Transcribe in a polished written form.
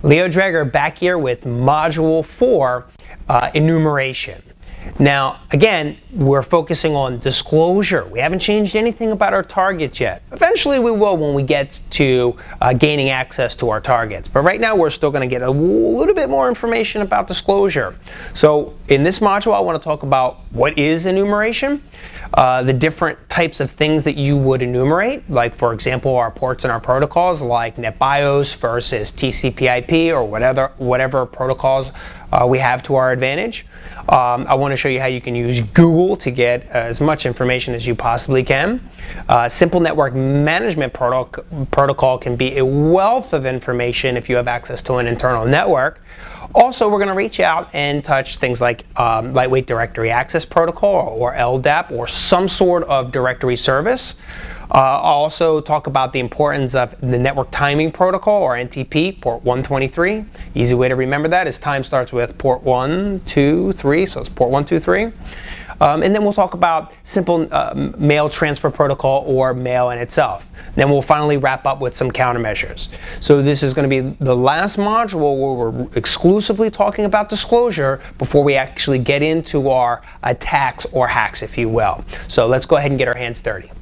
Leo Dreger back here with Module 4, Enumeration. Now, again, we're focusing on disclosure. We haven't changed anything about our targets yet. Eventually we will when we get to gaining access to our targets. But right now we're still going to get a little bit more information about disclosure. So in this module I want to talk about what is enumeration, the different types of things that you would enumerate, like for example our ports and our protocols like NetBIOS versus TCP/IP or whatever protocols we have to our advantage. I want to show you how you can use Google to get as much information as you possibly can. Simple network management protocol can be a wealth of information if you have access to an internal network. Also, we're going to reach out and touch things like lightweight directory access protocol or LDAP or some sort of directory service. I'll also talk about the importance of the network timing protocol or NTP, port 123. Easy way to remember that is time starts with port 1, 2, 3, so it's port 1, 2, 3. And then we'll talk about simple mail transfer protocol or mail in itself. Then we'll finally wrap up with some countermeasures. So this is going to be the last module where we're exclusively talking about disclosure before we actually get into our attacks or hacks, if you will. So let's go ahead and get our hands dirty.